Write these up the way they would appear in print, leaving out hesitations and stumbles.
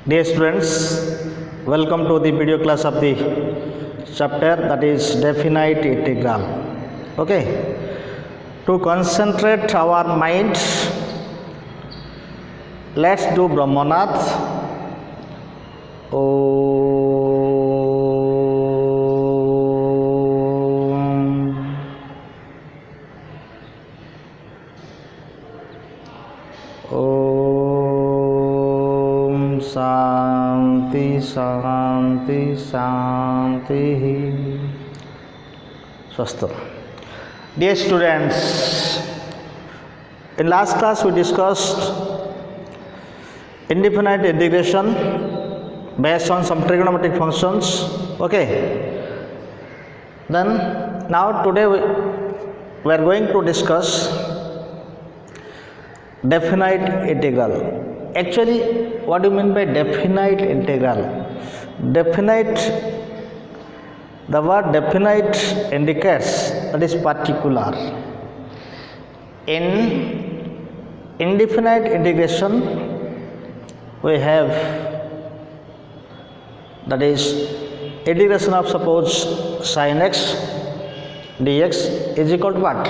Dear students, welcome to the video class of the chapter that is definite integral. Okay, to concentrate our mind, let's do Brahmanath. शांति शांति शांति स्वस्थ. Dear students, in last class we discussed indefinite integration based on some trigonometric functions. Okay, then now today we are going to discuss definite integral. Actually, what do you mean by definite integral? Definite, the word definite indicates that is particular. In indefinite integration, we have that is integration of suppose sin x dx is equal to what?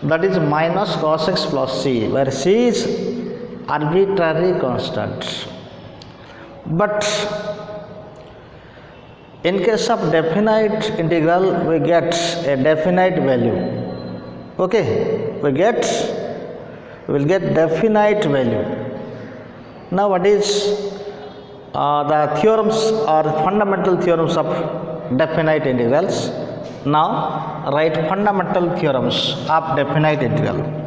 That is minus cos x plus c, where c is arbitrary constant. But in case of definite integral, we get a definite value. Okay, we will get definite value. Now what is the theorems or fundamental theorems of definite integrals? Now write fundamental theorems of definite integral.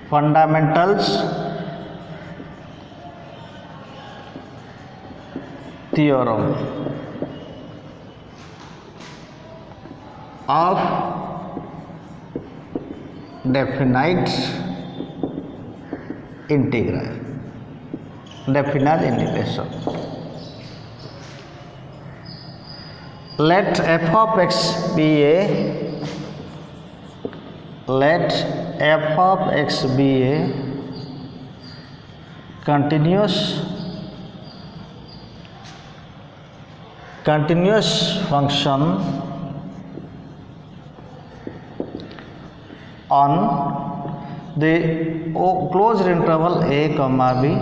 Fundamentals theorem of definite integral, definite integration. Let f of x be a continuous function on the closed interval a comma b,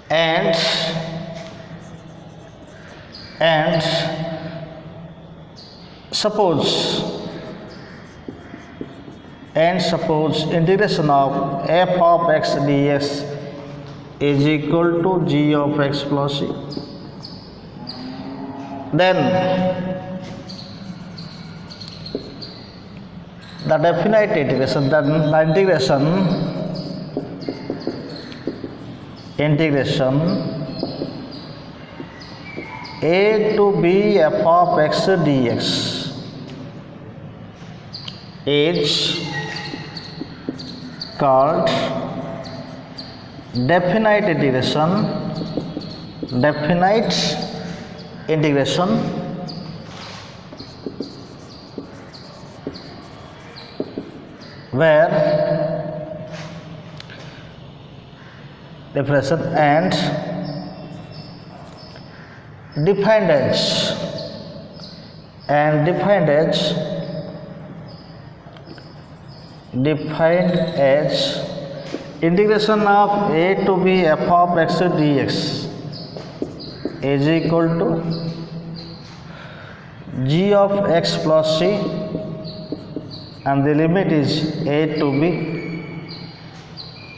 and suppose integration of f of x dx is equal to g of x plus c. Then the definite integration, the integration a to b f of x dx is called definite integration where definition and defined as integration of a to b f of x dx is equal to g of x plus c, and the limit is a to b,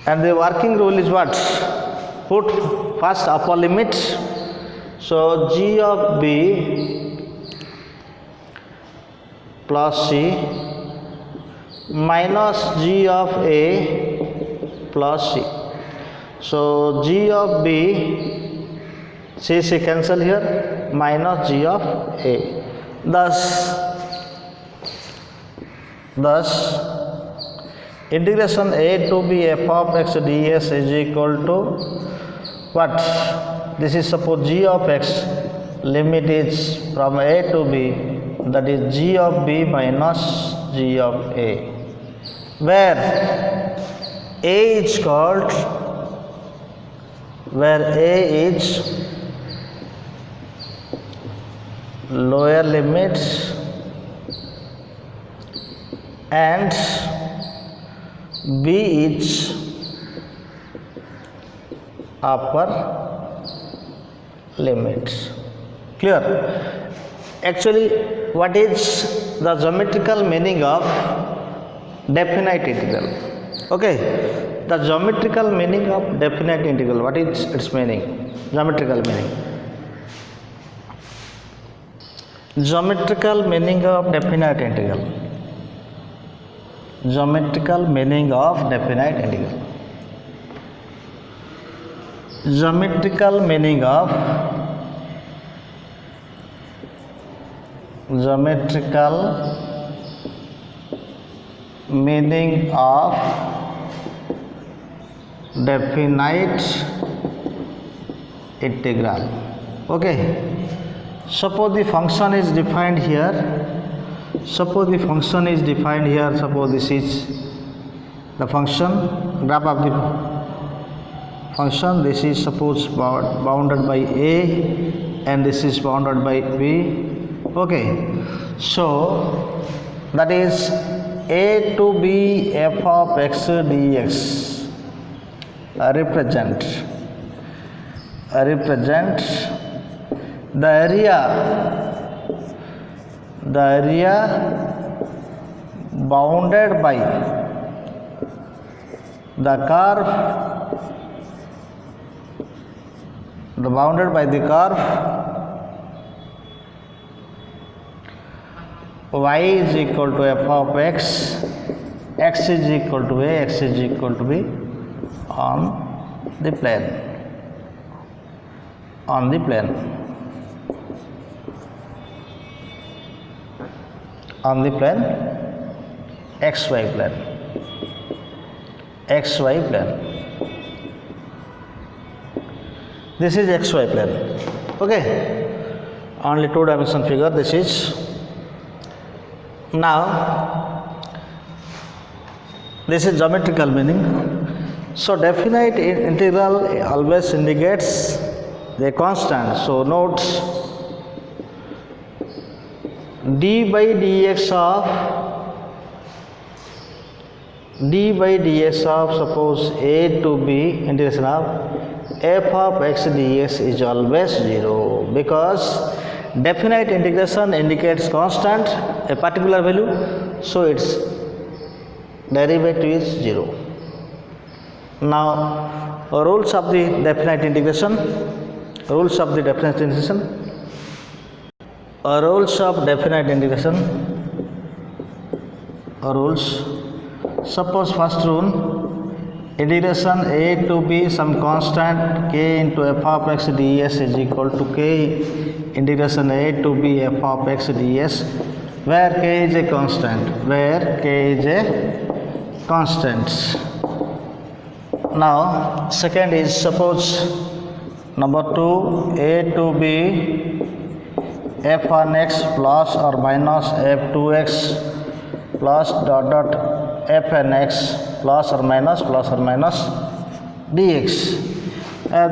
and the working rule is what? Put first upper limit, so g of b plus c minus g of a plus c. So g of b, c cancel here, minus g of a. Thus integration a to b f of x ds is equal to what? This is suppose g of x, limit is from a to b, that is g of b minus g of a, where a is called where a is lower limit and b is upper limit. Clear? Actually, what is the geometrical meaning of definite integral? Okay, the geometrical meaning of definite integral, what is its meaning? Geometrical meaning. Geometrical meaning of definite integral. Geometrical meaning of definite integral. Geometrical meaning of definite integral. Okay, suppose the function is defined here. Suppose this is the function, graph of the function. This is suppose bounded by a and this is bounded by b. Okay, so that is a to b f of x dx represent the area bounded by the curve y is equal to f of x, x is equal to a, x is equal to b on the plane xy plane. This is xy plane. Okay, only two dimension figure this is. Now this is geometrical meaning. So definite integral always indicates the constant. So note d by dx of suppose a to b integration of f of x dx is always 0, because definite integration indicates constant, a particular value, so its derivative is 0. Now rules of the definite integration. Rules of definite integration. Suppose first rule, integration a to b some constant k into f of x ds is equal to k integration a to b f of x ds, where k is a constant. Now second is, suppose number 2, a to b f1x plus or minus f2x plus dot fnx plus or minus dx.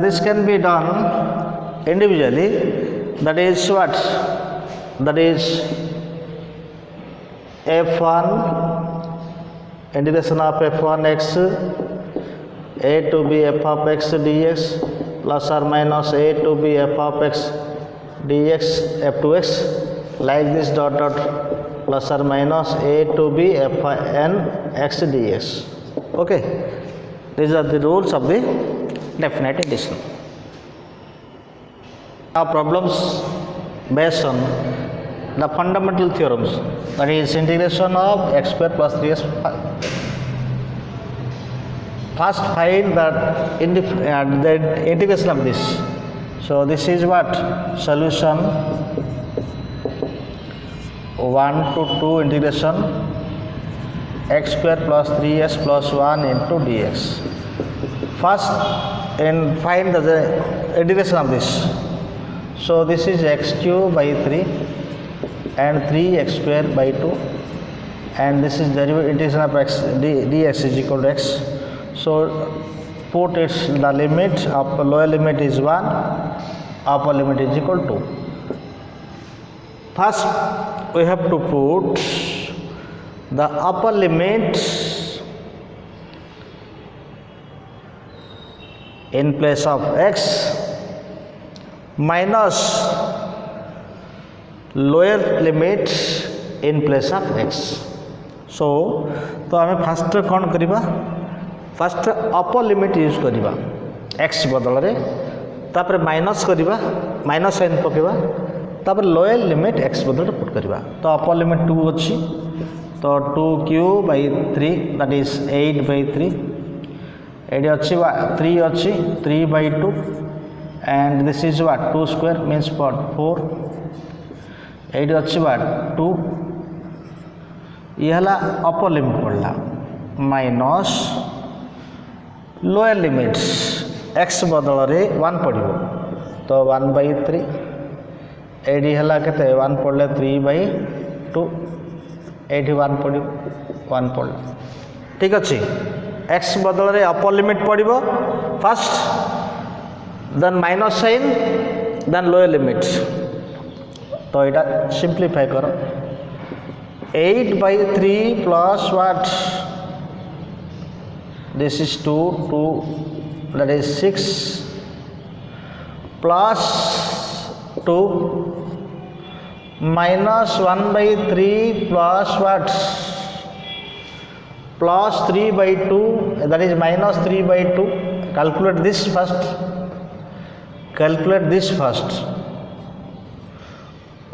This can be done individually. That is what? That is f1 integration of f1x a to b f of x dx plus or minus a to b f of x dx f2x, like this dot plus or minus a to b fn x dx. Okay, these are the rules of the definite integration. Now problems based on the fundamental theorems, that is integration of x square plus 3s. First find the integration of this. So this is what? Solution 1 to 2 integration x square plus 3s plus 1 into dx. First find the integration of this. So this is x cube by 3 and 3x square by 2, and this is derivative integration of x dx is equal to x. So put its the limit of lower limit is 1, upper limit is equal to. First we have to put the upper limit in place of x minus lower limit in place of x. So तो आम fast कौन करवा fast upper limit use करवा x बदल रे तापर minus करवा minus sign पकेवा तापर लोअर लिमिट x बदल पुट करवा. तो अपर लिमिट 2 अच्छी तो 2/3 दैट इज 8/3 एडी अच्छी 3 अच्छी 3/2 and this is what 2 square means 4 एडी अच्छी 2 ये हला अपर लिमिट पड़ला माइनस लोअर लिमिट्स x बदल रे 1 पड़ो तो 1/3 एडी हला केते 1 पड़ले 3/2 एडी 1 पड़ो 1 पड़ ठीक अच्छे x बदल रे अपर लिमिट पड़ो first then minus sign then lower limit. तो यहाँ सिंप्लीफाई करो 8/3 plus what this is 2 that is 6 plus 2 minus 1/3 plus what plus 3/2 that is minus 3/2. Calculate this first. Calculate this first.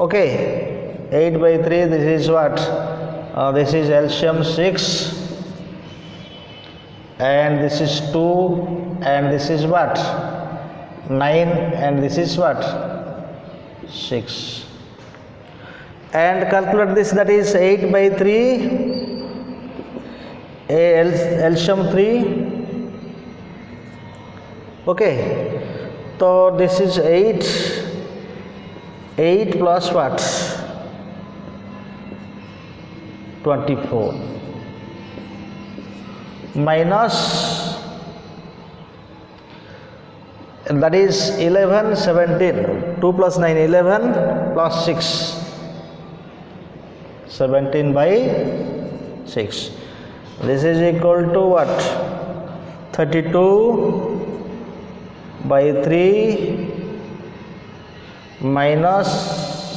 Okay, 8/3 this is what this is LCM 6 and this is 2 and this is what 9 and this is what 6 and calculate this that is 8/3 LCM 3. Okay, so this is 8 plus what 24 minus that is 11 17 2 plus 9 11 plus 6 17/6 this is equal to what 32/3 minus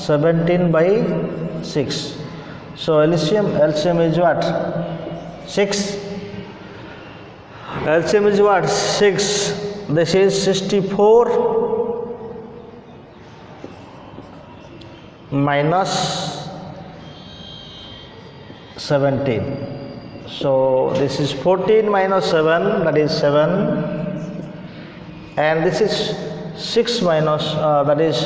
17/6. So LCM is what 6. LCM is what 6. This is 64 minus 17. So this is 14 minus 7 that is 7 and this is 6 minus that is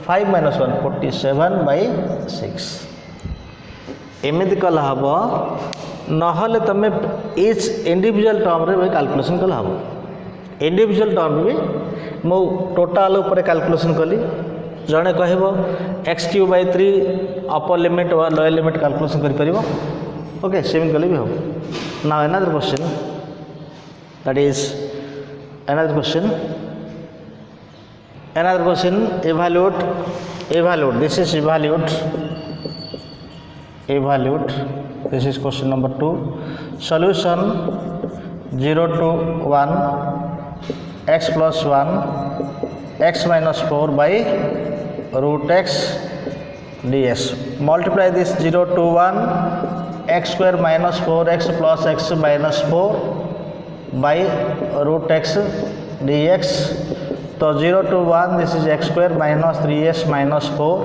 5 minus 1 47/6. एमती कल हम नहले तुम etch individual term रे calculation कल हम individual term भी मु टोटाल उपर कैलकुलेशन कली जड़े कह x³ अपर लिमिट और लोअर लिमिट कैलकुलेशन कर परिबो. ओके सेम कले भी हम now another question that is another question evaluate this is evaluate this is question number 2 solution 0 to 1 x plus 1 x minus 4 by root x dx. Multiply this 0 to 1 x square minus 4x plus x minus 4 by root x dx. So 0 to 1 this is x square minus 3x minus 4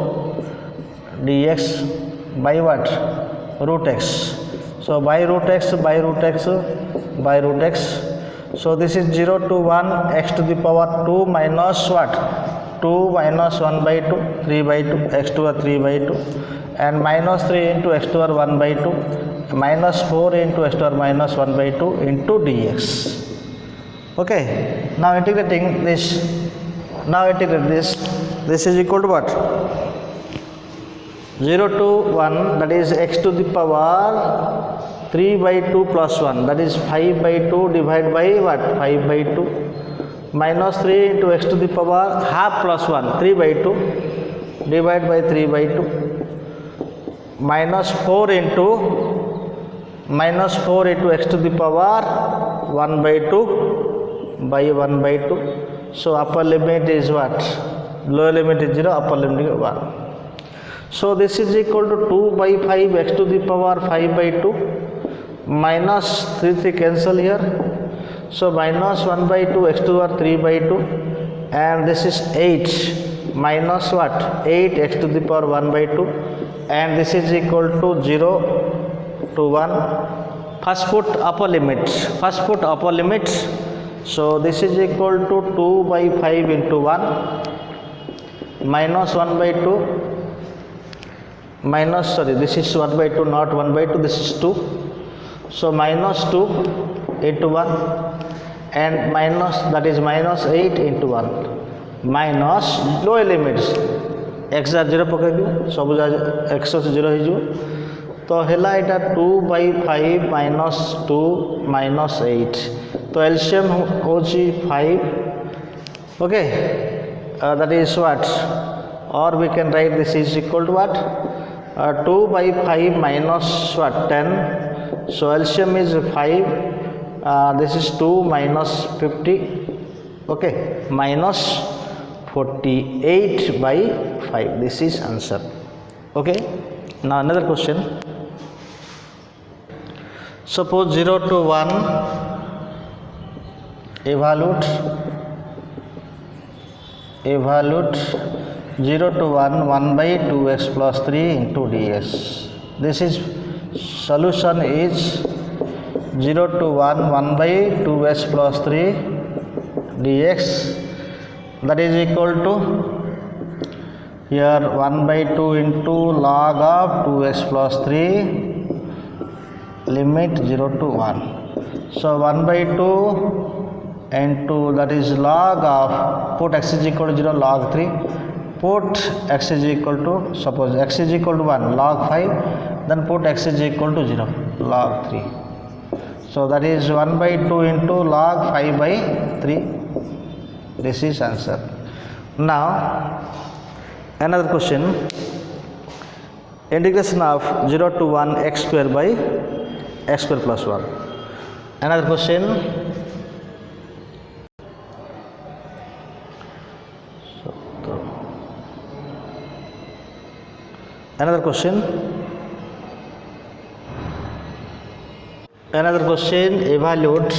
dx by what root x. So by root x by root x by root x. So this is 0 to 1 x to the power 2 minus what 2 minus 1/2 3/2 x to the 3/2 and minus 3 into x to the 1/2 minus 4 into x to the minus 1/2 into dx. Okay, now integrating this. Now integrate this. This is equal to what 0 to 1 that is x to the power 3/2 plus 1, that is 5/2 divided by what? 5/2 minus 3 into x to the power half plus 1, 3/2 divided by 3/2 minus 4 into x to the power 1/2 by 1/2. So upper limit is what? Lower limit is 0, upper limit is 1. So this is equal to 2/5 x to the power 5/2 minus 3 cancel here. So minus 1/2 x to the power 3/2, and this is 8 minus what? 8 x to the power 1/2, and this is equal to 0 to 1. First put upper limit. So this is equal to 2/5 into 1 minus 1/2 minus, sorry, this is 1/2 not 1/2, this is 2. So minus 2 into 1 and minus, that is minus 8 into 1 minus lower limits x 0 पकड़ दियो, सब x 0 हो जाए तो हेला एटा 2/5 minus 2 minus 8. तो LCM होची 5. Okay, that is what? Or we can write this is equal to what? 2/5 minus what? 10. So LCM is 5. This is 2 minus 50. Okay, minus 48/5. This is answer. Okay, now another question. Suppose 0 to 1, evaluate 0 to 1, 1/2x plus 3 into ds. This is solution is 0 to 1, 1/2x plus 3 dx, that is equal to here 1/2 into log of 2x plus 3 limit 0 to 1. So 1/2 into, that is log of, put x is equal to 0, log 3, put x is equal to, suppose x is equal to 1, log 5, then put x is equal to 0, log 3. So that is 1/2 into log 5/3. This is answer. Now another question. Integration of 0 to 1 x square by x square plus 1. Another question. Another question, evaluate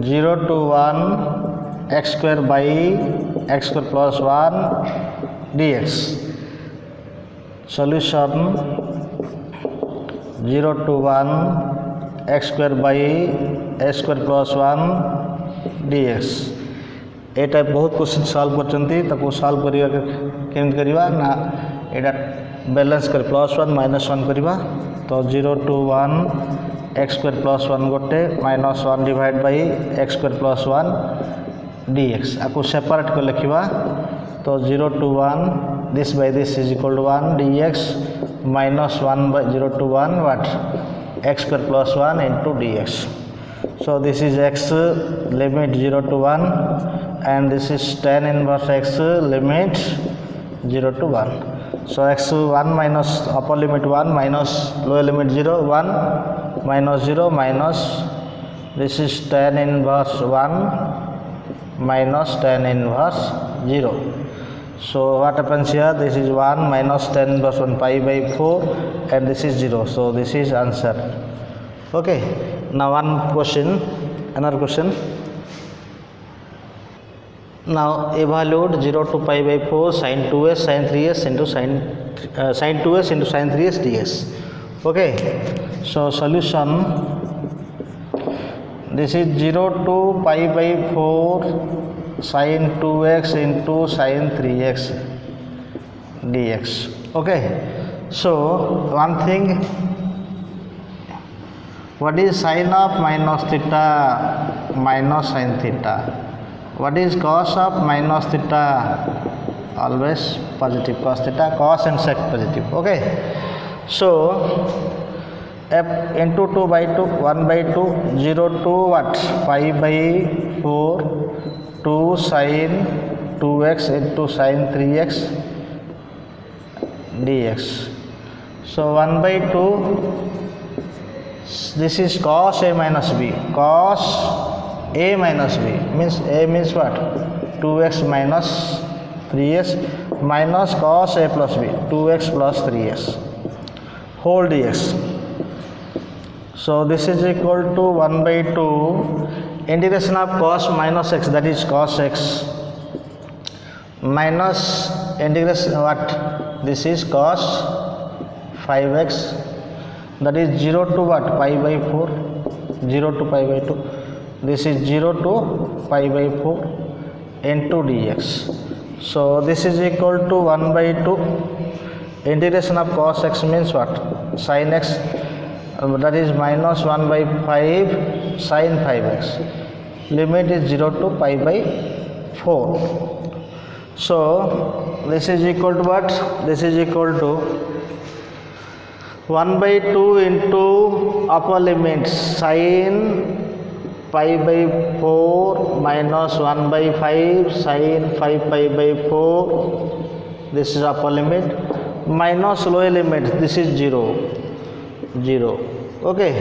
0 to 1 x square by x square plus 1 dx. Solution 0 to 1 x square by x square plus 1 dx. A type बहुत question solve करचंती ताको solve करिया केम करिवा ना एटा balance कर +1 -1 करिवा तो 0 to 1 x square plus 1 गोटे -1 divide by x square plus 1 dx. आपको separate कर लिखिवा तो 0 to 1 this by this is equal to 1 dx -1 by 0 to 1 what? X square plus 1 into dx. So this is x limit 0 to 1 and this is tan inverse x limit 0 to 1. So x1 minus upper limit 1 minus lower limit 0, 1 minus 0 minus this is tan inverse 1 minus tan inverse 0. So what happens here? This is 1 minus tan inverse 1 pi/4 and this is 0. So this is answer. Okay, now one question, another question. Now evaluate 0 to pi/4 sin 2s sin 3s into sin 2s into sin 3s ds. Okay, so solution, this is 0 to pi/4 sin 2x into sin 3x dx. Okay, so one thing, what is sin of minus theta minus sin theta? What is cos of minus theta always positive, cos theta, cos and sec positive. Okay, so f into 2 by 2, 1 by 2, 0 to what, pi by 4, 2 sin 2x into sin 3x dx. So 1 by 2, this is cos a minus b, cos a minus b means a means what, 2x minus 3x minus cos a plus b, 2x plus 3x whole dx. So this is equal to 1 by 2 integration of cos minus x, that is cos x, minus integration what, this is cos 5x, that is 0 to what, pi by 4, 0 to pi by 2, this is 0 to pi by 4 into dx. So this is equal to 1 by 2 integration of cos x means what, sin x, that is minus 1 by 5 sin 5x, limit is 0 to pi by 4. So this is equal to what, this is equal to 1 by 2 into upper limit sin pi by 4 minus 1 by 5 sin 5 pi by 4, this is upper limit, minus lower limit, this is 0, 0. Okay,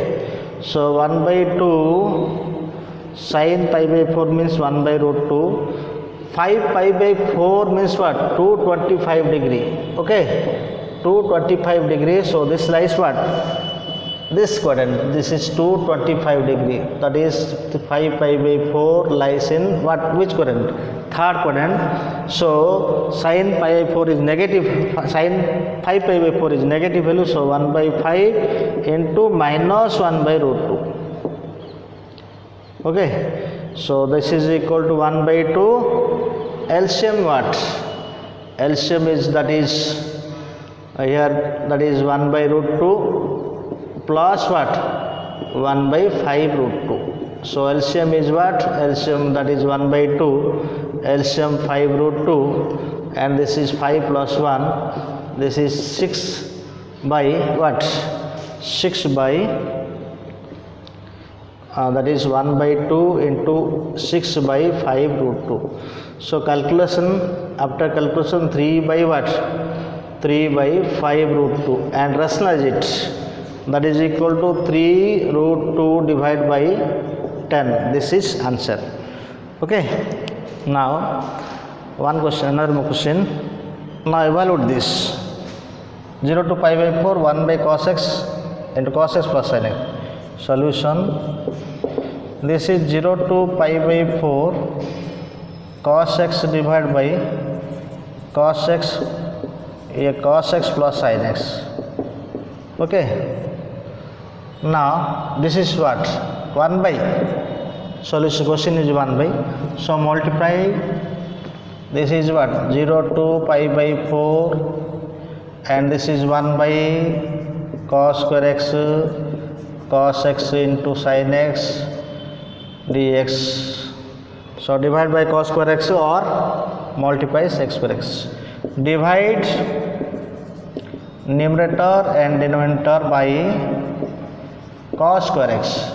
so 1 by 2 sin pi by 4 means 1 by root 2, 5 pi by 4 means what, 225 degree. Okay, 225 degree. So this lies what, this quadrant, this is 225 degree, that is 5 pi by 4 lies in what, which quadrant, third quadrant. So sin pi by 4 is negative, sin 5 pi by 4 is negative value, so 1 by 5 into minus 1 by root 2. Okay, so this is equal to 1 by 2, LCM what, LCM is, that is here, that is 1 by root 2 plus what, 1 by 5 root 2. So LCM is what, LCM, that is 1 by 2, LCM 5 root 2, and this is 5 plus 1, this is 6 by what, 6 by that is 1 by 2 into 6 by 5 root 2. So calculation, after calculation 3 by what, 3 by 5 root 2 and rationalize it, that is equal to 3 root 2 divided by 10. This is answer. Okay, now one question, another more question. Now evaluate this, 0 to pi by 4, 1 by cos x into cos x plus sin x. Solution, this is 0 to pi by 4 cos x divided by cos x, cos x plus sin x. Okay, now this is what, 1 by, solution question is 1 by, so multiply, this is what, 0 to pi by 4 and this is 1 by cos square x, cos x into sin x dx. So divide by cos square x or multiply x square x. Divide numerator and denominator by cos square x.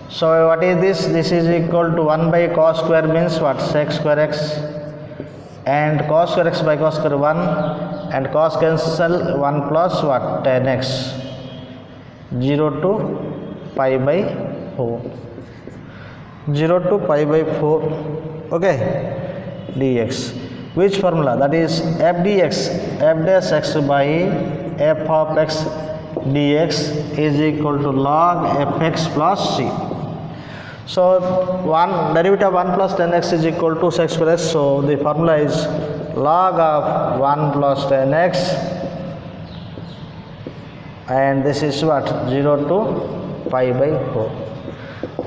So what is this? This is equal to 1 by cos square means what, sec square x, and cos square x by cos square 1, and cos cancel, 1 plus what, tan x, 0 to pi by 4, 0 to pi by 4. Okay, dx. Which formula? That is f dx, f dash x by f of x dx is equal to log fx plus c. So one derivative of 1 plus tan x is equal to sec square x. So the formula is log of 1 plus tan x, and this is what, 0 to pi by 4,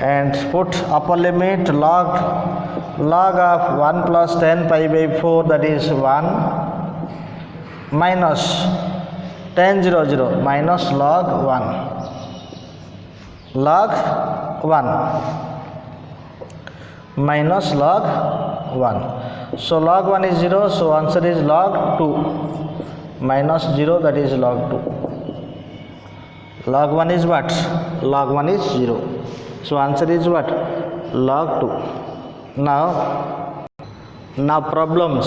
and put upper limit log of 1 plus tan pi by 4, that is 1, minus tan 0 0 minus log 1, log 1 minus log 1. So log 1 is 0, so answer is log 2 minus 0, that is log 2. Log 1 is what? Log 1 is 0. So answer is what? Log 2. Now problems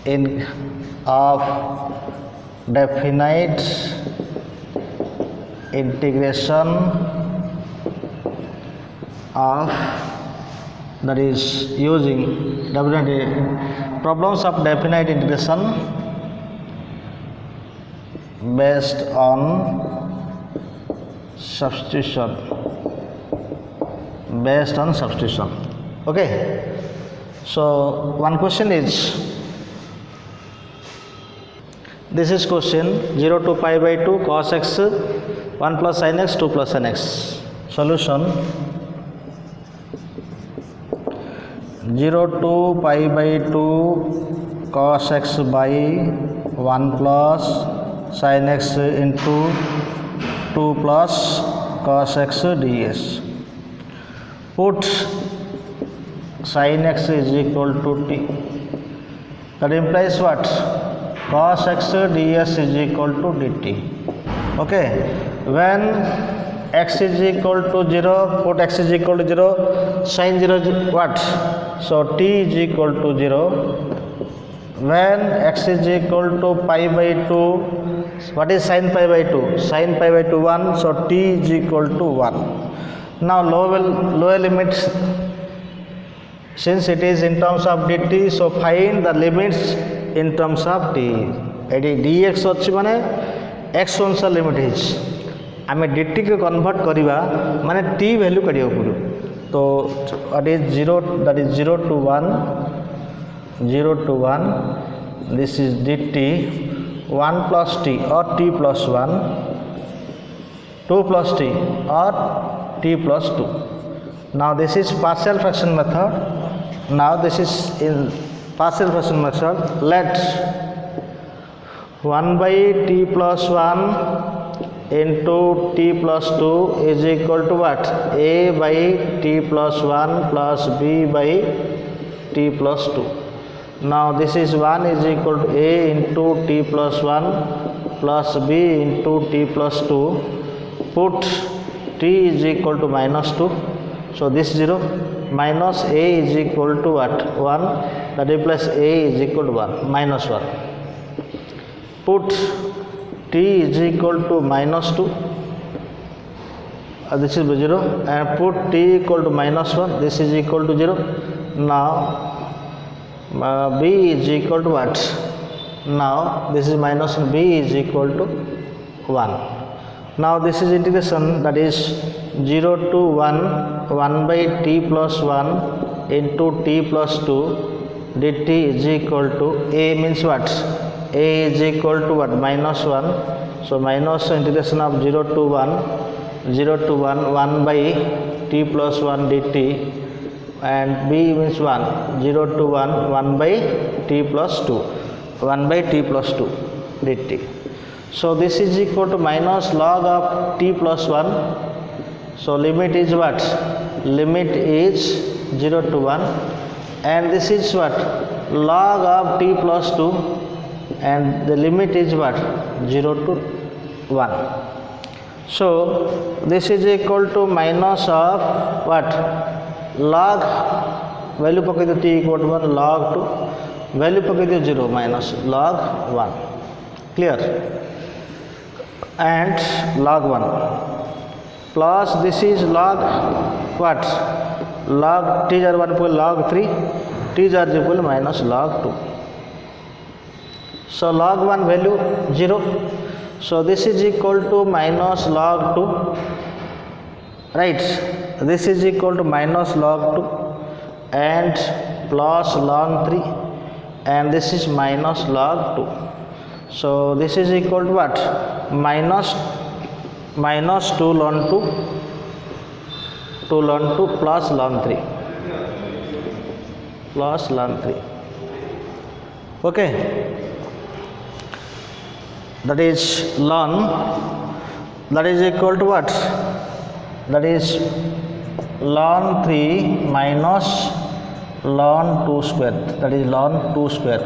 in of definite integration of, that is using problems of definite integration based on substitution. Okay, so one question is, this is question 0 to pi by 2 cos x 1 plus sin x 2 plus sin x. Solution: 0 to pi by 2 cos x by 1 plus sin x into 2 plus cos x ds. Put sin x is equal to t. That implies what? Cos x ds is equal to dt. Okay, when x is equal to 0, put x is equal to 0, sin 0 is what? So t is equal to 0. When x is equal to pi by 2, what is sin pi by 2? Sin pi by 2 1, so t is equal to 1. Now lower limits, since it is in terms of dt, so find the limits in terms of t. एडी dx अच्छी माने x अनुसार limit हिज आम dt को convert करवा माने t value काढ़ पड़ो. तो what is 0, that is 0 to 1 this is dt 1 plus t or t plus 1, 2 plus t or t plus 2. Now this is partial fraction method. Now this is in partial fraction method. Let 1 by t plus 1 into t plus 2 is equal to what? A by t plus 1 plus b by t plus 2. Now this is 1 is equal to a into t plus 1 plus b into t plus 2. Put t is equal to minus 2. So this 0 minus a is equal to what? 1. That implies a is equal to 1, minus 1. Put t is equal to minus 2. This is 0. And put t equal to minus 1. This is equal to 0. Now b is equal to what? Now this is minus 1. B is equal to 1. Now this is integration, that is 0 to 1 by t plus 1 into t plus 2 dt is equal to a means what? A is equal to what? Minus 1. So minus integration of 0 to 1 1 by t plus 1 dt, and b means 1 0 to 1 by t plus 2 1 by t plus 2 dt. So this is equal to minus log of t plus 1. So limit is what? Limit is 0 to 1, and this is what? Log of t plus 2, and the limit is what? 0 to 1. So this is equal to minus of what? Log value पकड़ t equal to 1, log 2 value पकड़ 0 minus log 1. Clear? And log 1 plus this is log what? Log t jar 1 equal log 3, t jar equal minus log 2. So log 1 value 0. So this is equal to minus log 2, right? This is equal to minus log 2 and plus log 3, and this is minus log 2. So this is equal to what? Minus 2 log 2 plus log 3 plus log 3. Okay, that is log, that is equal to what? That is ln 3 minus ln 2 square, that is ln 2 square.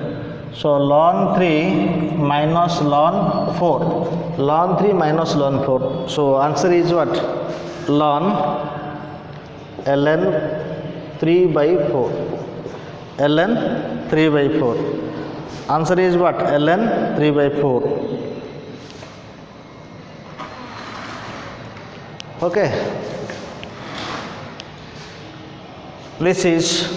So ln 3 minus ln 4, ln 3 minus ln 4. So answer is what? Ln ln 3 by 4, ln 3 by 4. Answer is what? ln 3 by 4. Okay, this is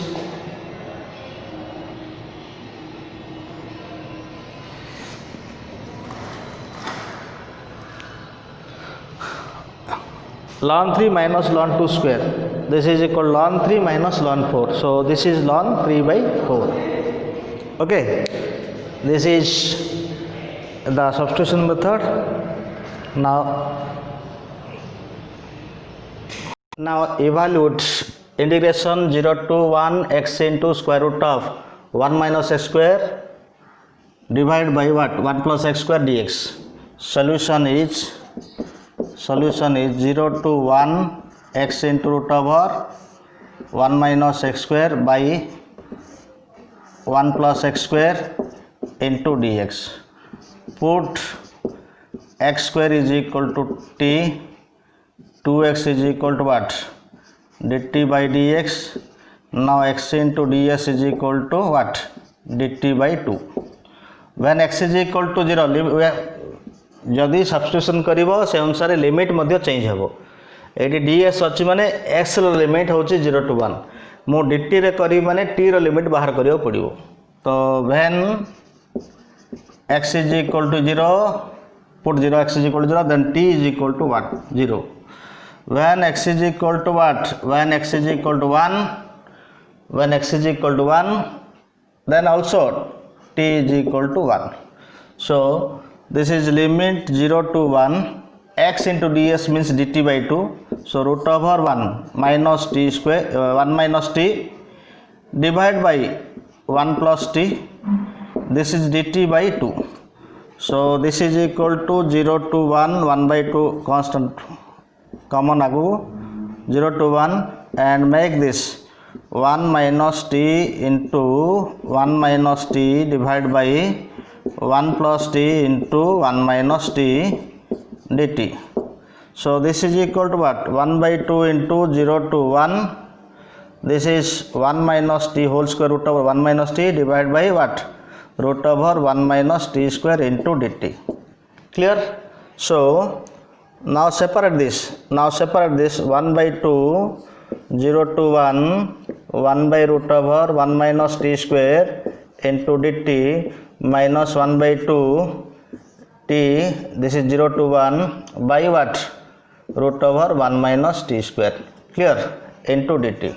ln 3 minus ln 2 square. This is equal ln 3 minus ln 4. So this is ln 3 by 4. Okay, this is the substitution method. Now evaluate integration 0 to 1 x into square root of 1 minus x square divided by what? 1 plus x square dx. Solution is 0 to 1 x into root over 1 minus x square by 1 plus x square into dx. Put x square is equal to t, 2x is equal to what? dt by dx. Now x into ds is equal to what? dt by 2. When x is equal to 0, जदि substitution करिवो से अनुसार limit मध्य change हेबो. Eighty ds अछि माने x रो limit होछि 0 to 1. मो dt रे करी माने t रो लिमिट बाहर करियो पड़िवो. तो when x is equal to 0, put 0, x is equal to 0, then t is equal to what? 0. When x is equal to what? When x is equal to 1, when x is equal to 1, then also t is equal to 1. So this is limit 0 to 1, x into ds means dt by 2. So root over 1 minus t square, 1 minus t divided by 1 plus t. This is dt by 2. So this is equal to 0 to 1, 1 by 2 constant common agu 0 to 1, and make this 1 minus t into 1 minus t divided by 1 plus t into 1 minus t dt. So this is equal to what? 1 by 2 into 0 to 1. This is 1 minus t whole square root over 1 minus t divided by what? Root over 1 minus t square into dt. Clear? So now separate this. 1 by 2, 0 to 1, 1 by root over 1 minus t square into dt minus 1 by 2 t, this is 0 to 1, by what? Root over 1 minus t square. Clear? Into dt.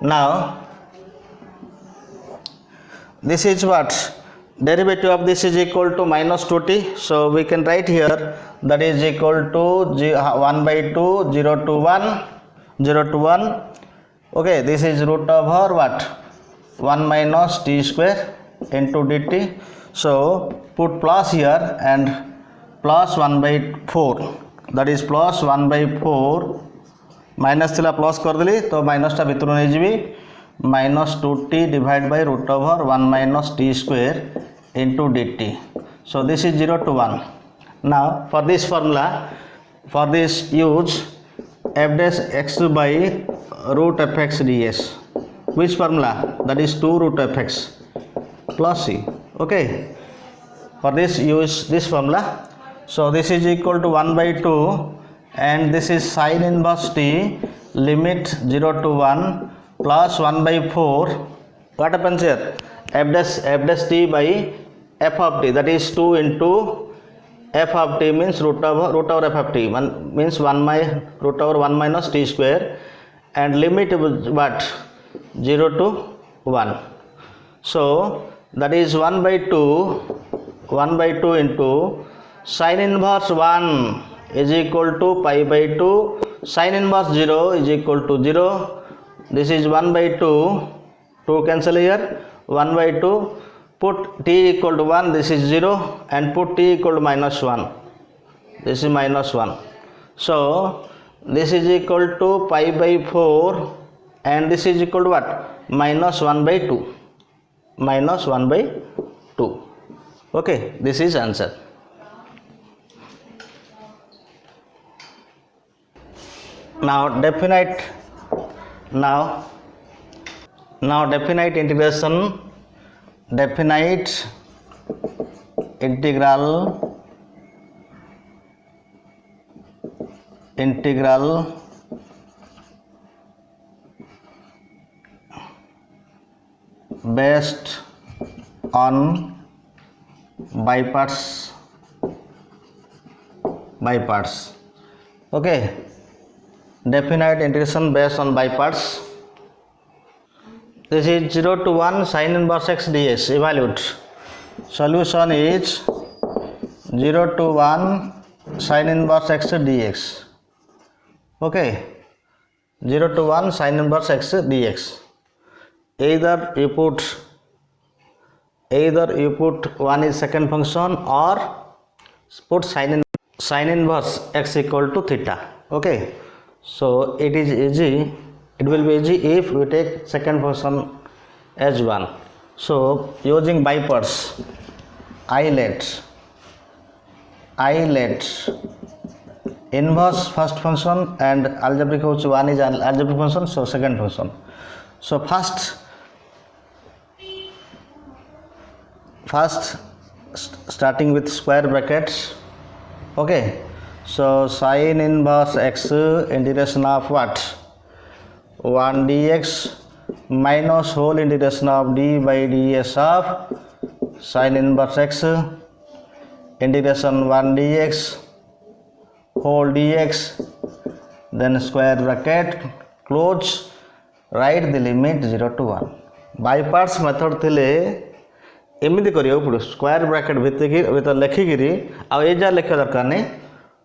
Now this is what? Derivative of this is equal to minus 2t. So we can write here that is equal to 1 by 2, 0 to 1, 0 to 1. Okay, this is root over what? 1 minus t square into dt. So put plus here and plus 1 by 4, that is plus 1 by 4, minus थिला plus कर देली तो minus टा भितर नहीं जीवी, minus 2t divided by root over 1 minus t square into dt. So this is 0 to 1. Now for this formula, for this use f dash x by root f x ds. Which formula? That is 2 root f x plus c. Okay, for this use this formula. So this is equal to 1 by 2, and this is sin inverse t, limit 0 to 1 plus 1 by 4. What happens here? F dash t by f of t, that is 2 into f of t means root over f of t, means 1 by root over 1 minus t square, and limit what? 0 to 1. So that is 1 by 2 into sin inverse 1 is equal to pi by 2, sin inverse 0 is equal to 0. This is 1 by 2, 2 cancel here, 1 by 2, put t equal to 1, this is 0, and put t equal to minus 1, this is minus 1. So this is equal to pi by 4 and this is equal to what? Minus 1 by 2. Minus 1 by 2. Okay, this is answer. Now definite integration, definite integral based on by parts. Okay, definite integration based on by parts. This is 0 to 1 sin inverse x ds. Evaluate. Solution is 0 to 1 sin inverse x dx. Okay, 0 to 1 sin inverse x dx. Either you put 1 is second function or put sin inverse x equal to theta. Okay, so it is easy. It will be easy if we take second function as 1. So using by parts, I let inverse first function and algebraic 1 is algebraic function, so second function. So first starting with square brackets. Okay, so sin inverse x integration of what? 1 dx minus whole integration of d by ds of sin inverse x integration 1 dx whole dx, then square bracket close, write the limit 0 to 1. By parts method थिले एमती करियो पड़ो square bracket भीतर लिखिकी आ जा लिखा दरकार नहीं,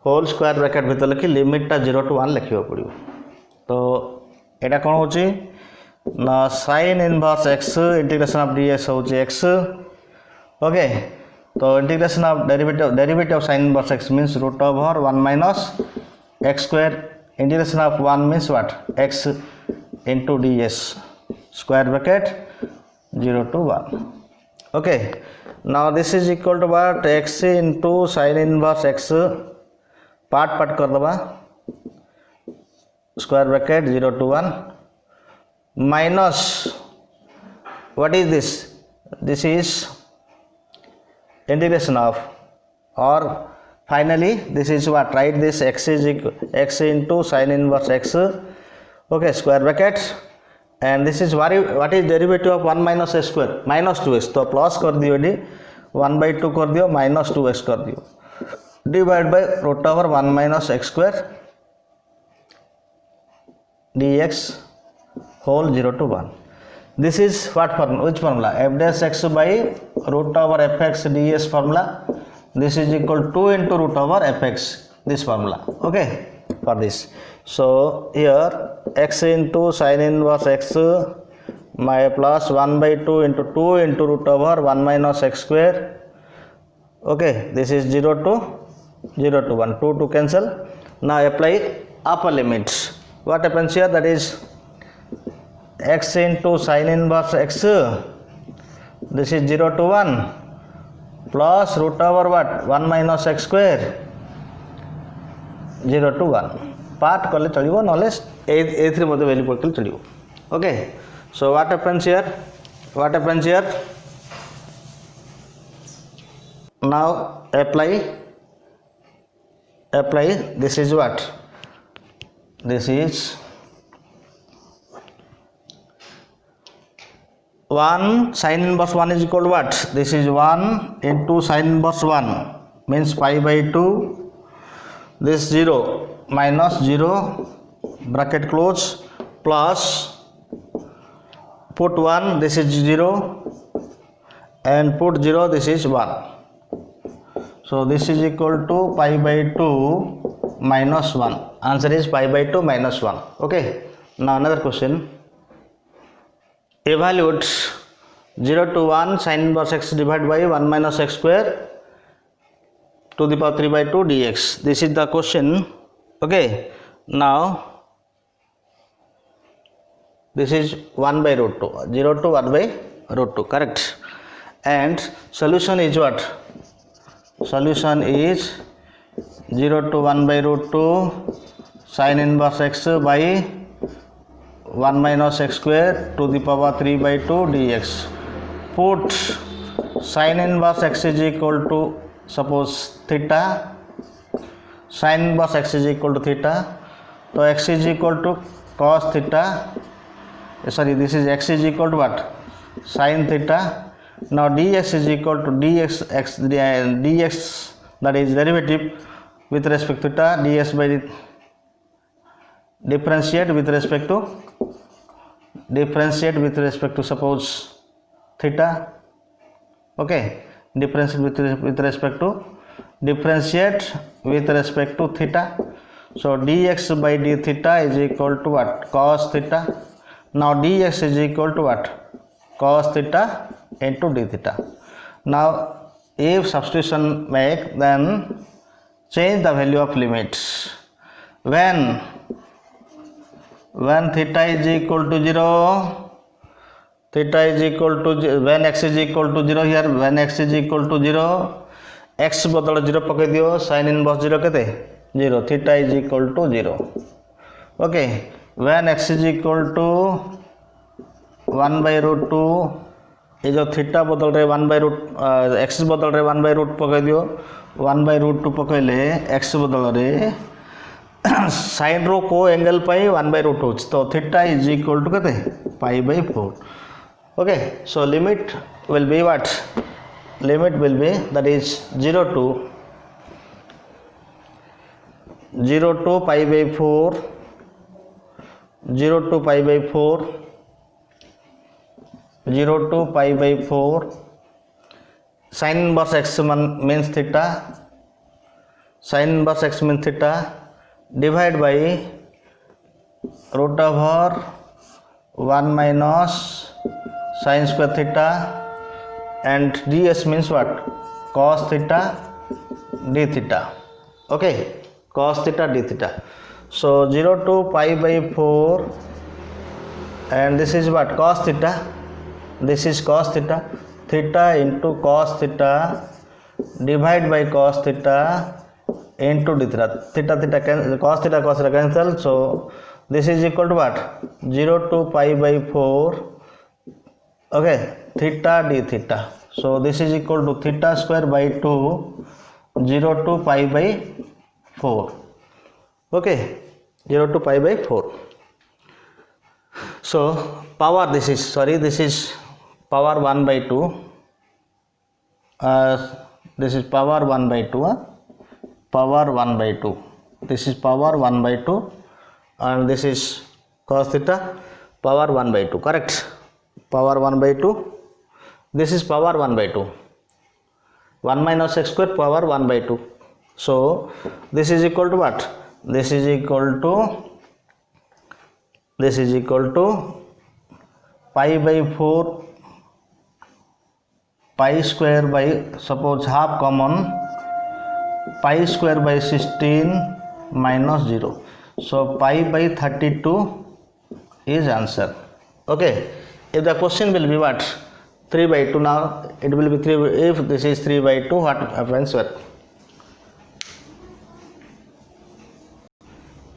whole square bracket भीतर लिखी लिमिटा 0 to 1 लिखा पड़ो. तो यहाँ कौन हो ना sin inverse x integration of dx हो x. ओके, तो integration of derivative of sin inverse x means root over 1 minus x square. Integration of 1 means what? X into ds square bracket 0 to 1. Okay, now this is equal to what? X into sin inverse x part कर दबा square bracket 0 to 1 minus what is this? This is integration of, or finally this is what? Write this x is equal x into sin inverse x. Okay, square bracket, and this is what is derivative of 1 minus x square? Minus 2x. तो plus कर दियो D 1 by 2 कर दियो, minus 2x कर दियो, divide by root over 1 minus x square dx whole 0 to 1. This is what formula? Which formula? F dash x by root over fx ds formula. This is equal to 2 into root over fx, this formula. Okay, for this. So here x into sin inverse x my plus 1 by 2 into 2 into root over 1 minus x square. Okay, this is 0 to 1, 2 to cancel. Now apply upper limits. What happens here? That is x into sin inverse x, this is 0 to 1 plus root over what? 1 minus x square 0 to 1. Part कले चलियो नॉले A3 मते value पकल चलियो. Okay, so what happens here? Now apply this is what? This is 1 sin inverse 1 is equal to what? This is 1 into sin inverse 1 means pi by 2, this 0 minus 0 bracket close plus put 1, this is 0 and put 0, this is 1. So this is equal to pi by 2 minus 1. Answer is pi by 2 minus 1. Okay, now another question. Evaluate 0 to 1 sin inverse x divided by 1 minus x square to the power 3 by 2 dx. This is the question. Okay, now this is 1 by root 2, 0 to 1 by root 2, correct? And solution is what? Solution is 0 to 1 by root 2 sin inverse x by 1 minus x square to the power 3 by 2 dx. Put sin inverse x is equal to, suppose theta, sin inverse x is equal to theta, so x is equal to cos theta, sorry, this is x is equal to what? Sin theta. Now dx is equal to dx, dx, that is derivative with respect to theta, ds by differentiate with respect to suppose theta, okay, differentiate with respect to theta. So dx by d theta is equal to what? Cos theta. Now dx is equal to what? Cos theta into d theta. Now if substitution make, then change the value of limits. When theta is equal to 0, theta is equal to, when x is equal to 0, here when x is equal to 0, x बदल 0 पके दियो, sin inverse 0 केते 0, theta is equal to 0, okay. When x is equal to 1 by root 2, ये जो theta बदल रहे 1 by root, x बदल रहे 1 by root पके दियो, 1 by root 2 पके ले, x बदल रहे साइन रो को एंगल पाई 1 by root 2, तो थीटा इज इक्वल टू कहते पाई by 4, okay. So limit will be what? Limit will be, that is 0 to pi by 4, 0 to pi by 4, 0 to pi by 4, sin inverse x means theta, sin inverse x means theta, divide by root over 1 minus sin square theta, and ds means what? Cos theta d theta, okay, cos theta d theta. So 0 to pi by 4, and this is what? Cos theta, this is cos theta, theta into cos theta divide by cos theta into d theta, cos theta cancel, so this is equal to what? 0 to pi by 4, okay, theta d theta. So this is equal to theta square by 2, 0 to pi by 4, okay, 0 to pi by 4. So power, this is power 1 by 2, this is power 1 by 2, power 1 by 2, this is power 1 by 2, and this is cos theta, power 1 by 2, correct? Power 1 by 2, this is power 1 by 2, 1 minus x square power 1 by 2. So this is equal to what? This is equal to pi by 4, pi square by, suppose half common, pi square by 16 minus 0. So pi by 32 is answer, okay. If the question will be what? 3 by 2, now it will be 3, if this is 3 by 2, what happens?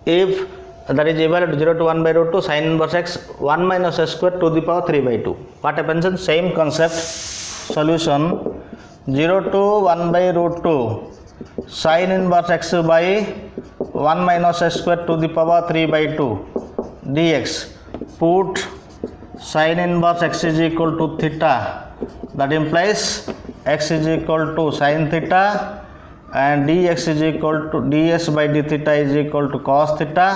If that is equal to 0 to 1 by root 2 sin inverse x 1 minus x square to the power 3 by 2, what happens? In same concept, solution 0 to 1 by root 2 sin inverse x by 1 minus x square to the power 3 by 2 dx. Put sin inverse x is equal to theta, that implies x is equal to sin theta, and dx is equal to ds by d theta is equal to cos theta,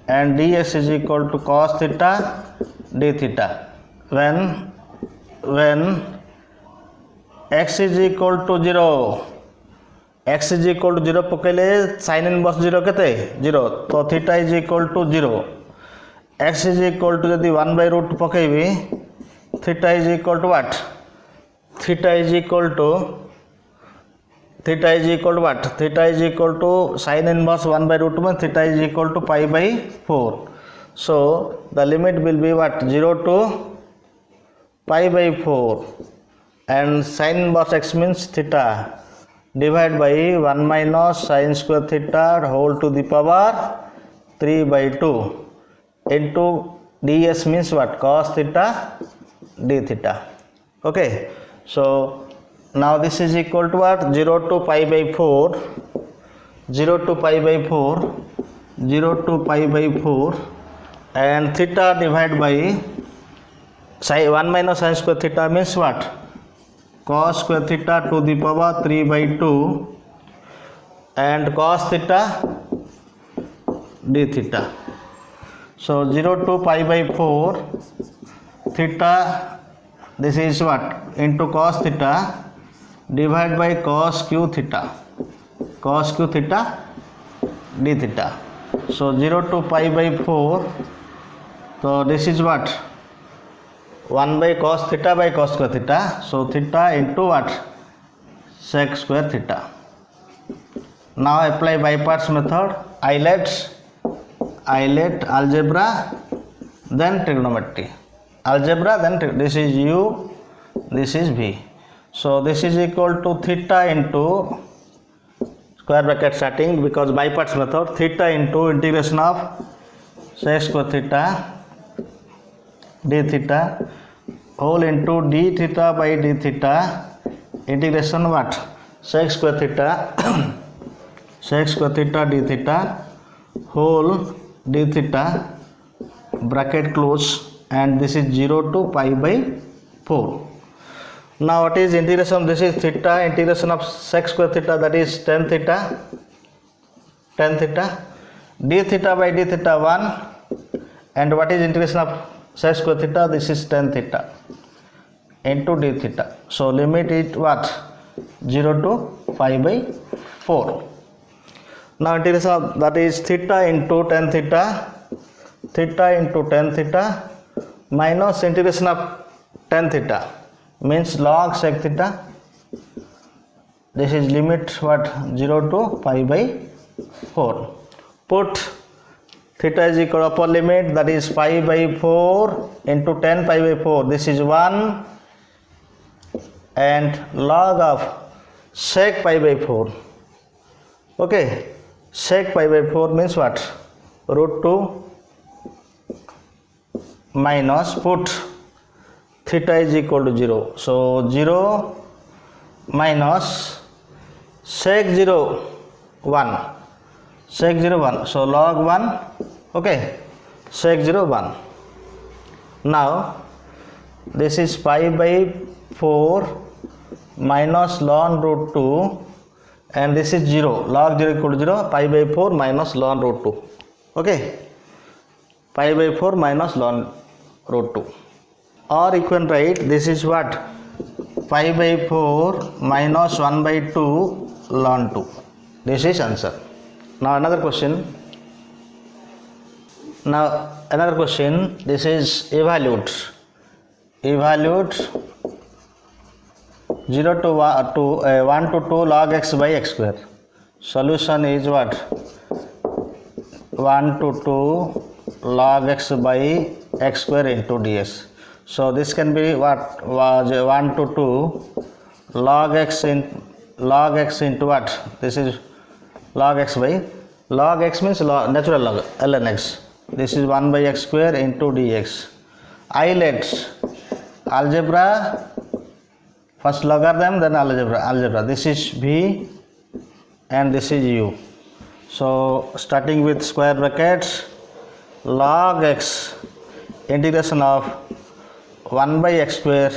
and dx is equal to cos theta d theta. When x is equal to 0, x is equal to 0 पकेले sin inverse 0 केते 0, तो theta is equal to 0. x is equal to यदि 1 by root पकेबी, theta is equal to what? Theta is equal to theta is equal to what? Theta is equal to sin inverse 1 by root 2 means theta is equal to pi by 4. So the limit will be what? 0 to pi by 4, and sin inverse x means theta divided by 1 minus sin square theta whole to the power 3 by 2 into ds means what? Cos theta d theta. Okay, so now this is equal to what? 0 to pi by 4, 0 to pi by 4, 0 to pi by 4, and theta divided by 1 minus sin square theta means what? Cos square theta to the power 3 by 2 and cos theta d theta. So 0 to pi by 4 theta, this is what? Into cos theta divided by cos q theta, cos q theta d theta. So 0 to pi by 4, so this is what? 1 by cos theta by cos square theta. So theta into what? Sec square theta. Now apply by parts method. Eilert algebra, then trigonometry. Algebra, then this is u, this is v. So this is equal to theta into square bracket starting, because by parts method, theta into integration of sec square theta d theta whole into d theta by d theta integration what? Sec square theta sec square theta d theta whole d theta bracket close, and this is 0 to pi by 4. Now what is integration? This is theta integration of sec square theta, that is tan theta, d theta by d theta 1, and what is integration of sec square theta? This is tan theta into d theta. So limit is what? 0 to pi by 4. Now integration of that is theta into tan theta, theta into tan theta minus integration of tan theta means log sec theta. This is limit what? 0 to pi by 4. Put theta is equal to upper limit, that is pi by 4 into tan pi by 4, this is 1, and log of sec pi by 4. Okay, sec pi by 4 means what? Root 2 minus, put theta is equal to 0. So 0 minus sec 0 1, sec 0 1, so log 1. Okay, sec 0 1. Now this is pi by 4 minus ln root 2, and this is 0, log 0 equal to 0, pi by 4 minus ln root 2. Okay, pi by 4 minus ln root 2. Or you can write this is what? Pi by 4 minus 1 by 2 ln 2. This is answer. Now another question. This is evaluate 0 to 1 to 2 log x by x square. Solution is what? 1 to 2 log x by x square into ds. So this can be what? Was 1 to 2 log x into what? This is log x by, log x means natural log ln x. This is 1 by x square into dx. Eilert algebra, first logarithm, then algebra. This is v and this is u. So starting with square brackets, log x integration of 1 by x square,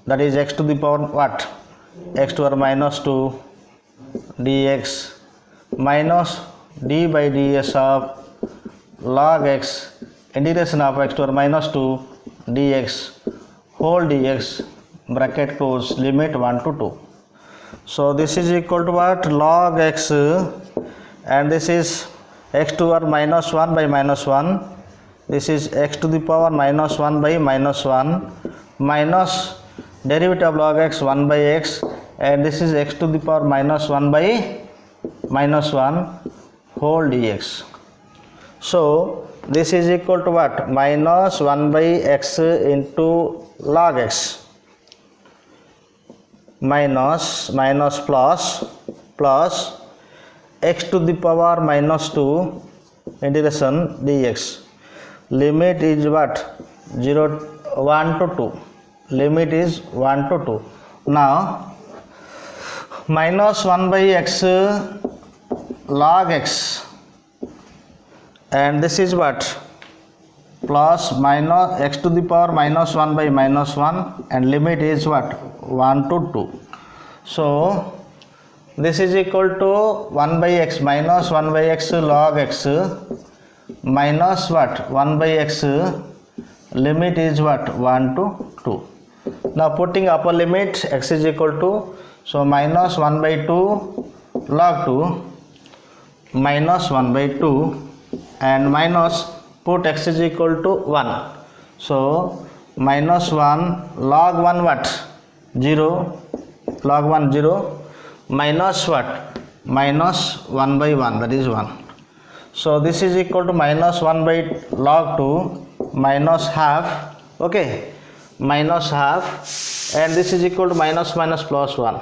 that is x to the power what? X to the power minus 2 dx minus d by ds of log x integration of x to the power minus 2 dx whole dx bracket close, limit 1 to 2. So this is equal to what? Log x, and this is x to the power minus 1 by minus 1. This is x to the power minus 1 by minus 1 minus derivative of log x 1 by x and this is x to the power minus 1 by minus 1 whole dx. So this is equal to what? Minus 1 by x into log x minus plus x to the power minus 2 integration dx. Limit is what? 0 1 to 2. Limit is 1 to 2. Now minus 1 by x log x, and this is what? Plus minus x to the power minus 1 by minus 1, and limit is what? 1 to 2. So this is equal to 1 by x minus 1 by x log x minus what? 1 by x, limit is what? 1 to 2. Now putting upper limit, x is equal to, so minus 1 by 2 log 2 minus 1 by 2, and minus, put x is equal to 1. So minus 1 log 1 what? 0, log 1 0, minus what? Minus 1 by 1, that is 1. So this is equal to minus 1 by log 2 minus half, okay, minus half, and this is equal to minus plus 1.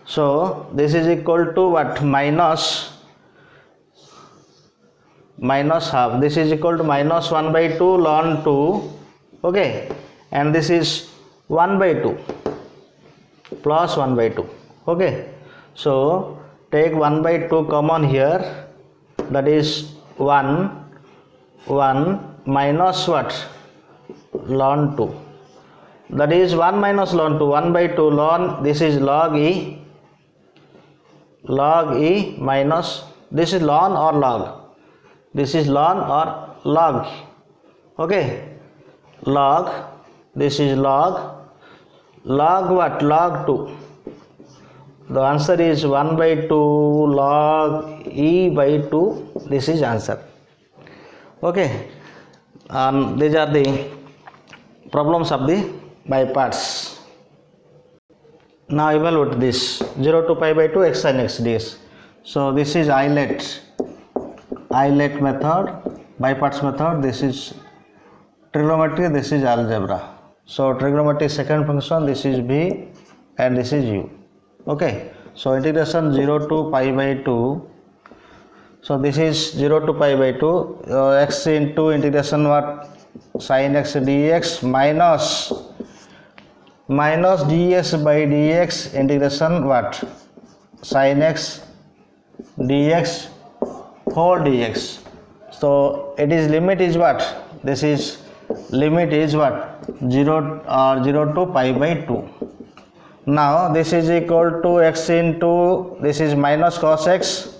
So this is equal to what? Minus half. This is equal to minus 1 by 2 ln 2, okay, and this is 1 by 2 plus 1 by 2, okay. So take 1 by 2 common here, that is 1 minus what? Ln 2, that is 1 minus ln 2, 1 by 2 ln, this is log e minus, this is ln or log, this is ln or log, okay, log, this is log what? Log 2. The answer is 1 by 2 log e by 2. This is answer, okay. These are the problems of the by parts. Now evaluate this 0 to pi by 2 x sin x ds. So this is Eilert method, by parts method. This is trigonometry, this is algebra. So trigonometry second function, this is v and this is u, okay. So integration 0 to pi by 2. So this is 0 to pi by 2 x into integration what? Sin x dx minus ds by dx integration what? Sin x dx whole dx. So it is limit is what? This is limit is what? 0 to pi by 2. Now this is equal to x into, this is minus cos x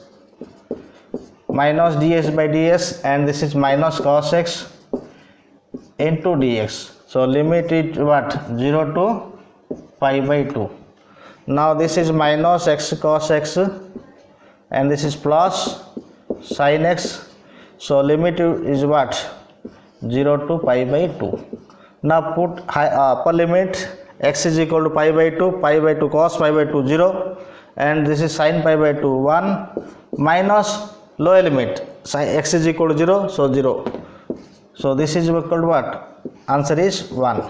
minus ds by ds, and this is minus cos x into dx. So limit is what? 0 to pi by 2. Now this is minus x cos x, and this is plus sin x. So limit is what? 0 to pi by 2. Now put upper limit, x is equal to pi by 2 cos pi by 2 0, and this is sin pi by 2 1, minus lower limit, sin x is equal to 0, so 0. So this is equal to what? Answer is 1.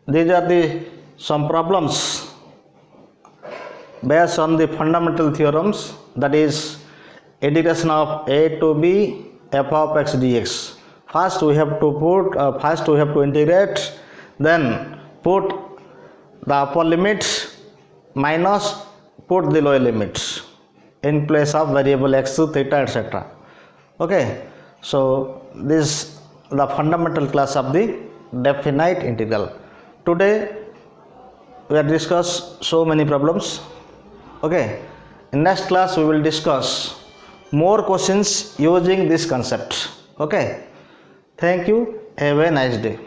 These are the some problems based on the fundamental theorems, that is integration of a to b f of x dx. First we have to integrate, then put the upper limit minus put the lower limit in place of variable x, theta, etc. Okay, so this the fundamental class of the definite integral. Today we have discussed so many problems. Okay, in next class we will discuss more questions using this concept. Okay, thank you, have a nice day.